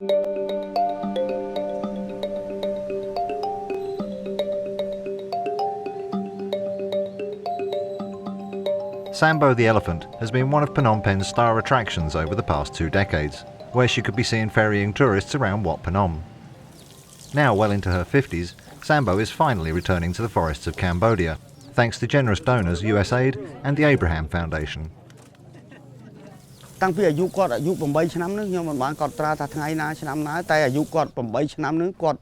Sambo the elephant has been one of Phnom Penh's star attractions over the past 2 decades, where she could be seen ferrying tourists around Wat Phnom. Now well into her 50s, Sambo is finally returning to the forests of Cambodia, thanks to generous donors USAID and the Abraham Foundation. តាំងពីអាយុគាត់អាយុ8ឆ្នាំហ្នឹងខ្ញុំមិនបានគាត់ត្រាថាថ្ងៃណាឆ្នាំណាតែអាយុគាត់8ឆ្នាំហ្នឹងគាត់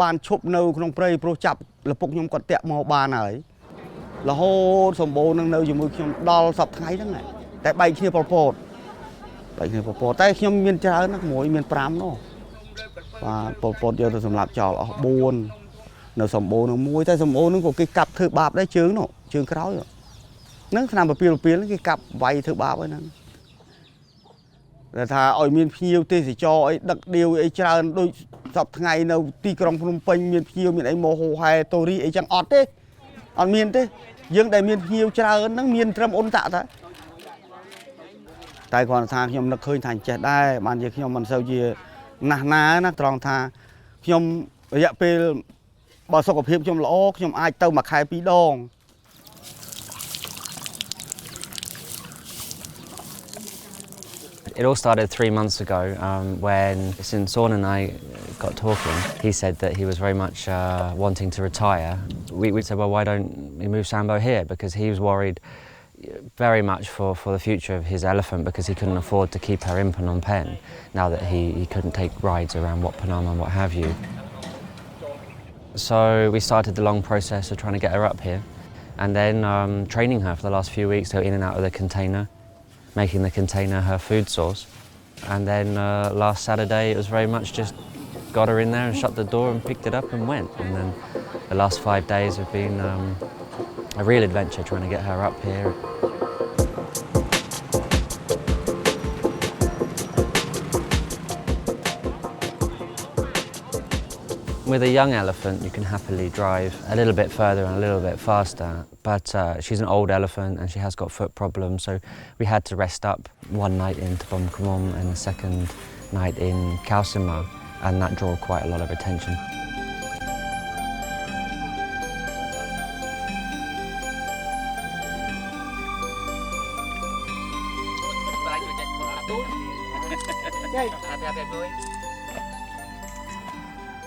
បានឈប់នៅក្នុងព្រៃព្រោះចាប់លពុកខ្ញុំគាត់តាក់មកបានហើយរហូតសម្បូរនឹងនៅជាមួយខ្ញុំដល់សប្តាហ៍ថ្ងៃហ្នឹងតែបែកគ្នាប៉ុលពតតែខ្ញុំមានច្រើនណាស់មួយមាន5នោះបាទប៉ុលពតយកទៅសម្រាប់ចោលអស់4នៅសម្បូរនឹងមួយតែសម្បូរនឹងក៏គេកាប់ធ្វើបាបដែរជើងនោះជើងក្រោយហ្នឹងឆ្នាំពពីលគេកាប់វាយធ្វើបាបហើយហ្នឹង ដែលថាឲ្យមានភ្ញៀវទេសចរអីដឹកដៀវអីច្រើនដូចសពថ្ងៃនៅទីក្រុងភ្នំពេញមានភ្ញៀវមានអីមកហូហែតូរីអីចឹងអត់ទេអត់មានទេយើងដែលមានភ្ញៀវច្រើនហ្នឹងមានត្រឹមអ៊ុនតាក់តែគាត់ថាខ្ញុំនឹកឃើញថាចេះដែរបានជាខ្ញុំមិនសូវជាណាស់ណាណាត្រង់ថាខ្ញុំរយៈពេលបើសុខភាពខ្ញុំល្អខ្ញុំអាចទៅមួយខែ2 ដង It all started 3 months ago when, since Sorn and I got talking, he said that he was very much wanting to retire. We said, well, why don't we move Sambo here? Because he was worried very much for the future of his elephant because he couldn't afford to keep her in Phnom Penh now that he couldn't take rides around Wat Phnom and what have you. So we started the long process of trying to get her up here and then training her for the last few weeks to go in and out of the container, making the container her food source. And then last Saturday it was very much just got her in there and shut the door and picked it up and went. And then the last 5 days have been a real adventure trying to get her up here. With a young elephant, you can happily drive a little bit further and a little bit faster, but she's an old elephant and she has got foot problems, so we had to rest up one night in Phnom Penh and the second night in Khao Simo, and that drew quite a lot of attention.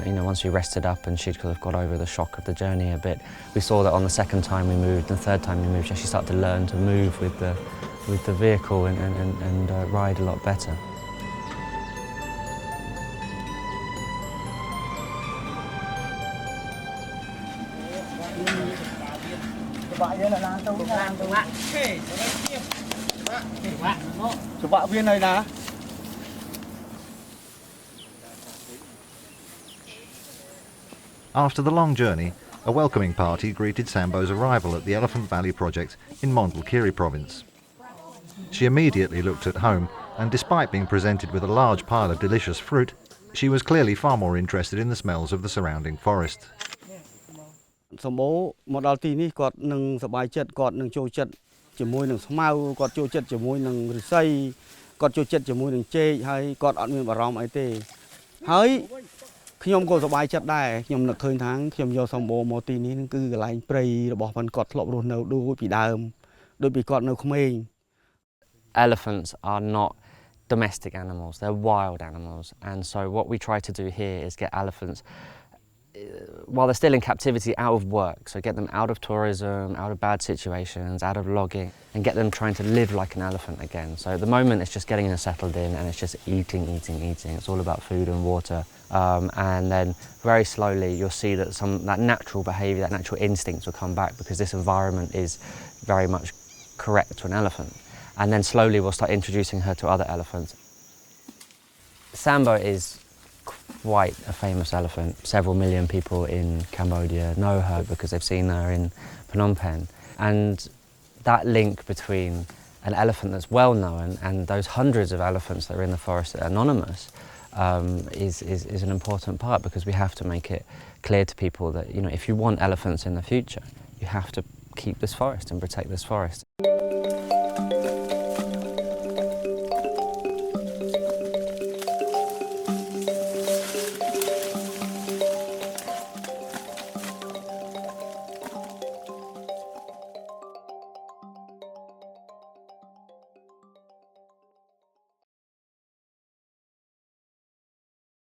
You know, once we rested up and she'd kind of got over the shock of the journey a bit, we saw that on the second time we moved and the third time we moved, she actually started to learn to move with the vehicle and ride a lot better. After the long journey, a welcoming party greeted Sambo's arrival at the Elephant Valley project in Mondulkiri Province. She immediately looked at home, and despite being presented with a large pile of delicious fruit, she was clearly far more interested in the smells of the surrounding forest. Sambo មកដល់ទីនេះគាត់នឹងសប្បាយចិត្តគាត់នឹងចូលចិត្តជាមួយនឹងស្មៅគាត់ចូលចិត្តជាមួយនឹងឫស្សីគាត់ចូលចិត្តជាមួយនឹងចេកហើយគាត់អត់មានបារម្ភអីទេហើយខ្ញុំក៏សប្បាយចិត្តដែរខ្ញុំនឹកឃើញថាខ្ញុំយកសម្បូរមកទីនេះគឺកន្លែងព្រៃរបស់គាត់ធ្លាប់រស់នៅដូចពីដើមដូចពីគាត់នៅក្មេង Elephants are not domestic animals, they're wild animals, and so what we try to do here is get elephants while they're still in captivity out of work, so get them out of tourism, out of bad situations, out of logging, and get them trying to live like an elephant again. So at the moment it's just getting them settled in and it's just eating. It's all about food and water. And then very slowly you'll see that that natural behaviour, that natural instincts will come back because this environment is very much correct to an elephant. And then slowly we'll start introducing her to other elephants. Sambo is quite a famous elephant. Several million people in Cambodia know her because they've seen her in Phnom Penh. And that link between an elephant that's well known and those hundreds of elephants that are in the forest that are anonymous is an important part because we have to make it clear to people that, you know, if you want elephants in the future, you have to keep this forest and protect this forest.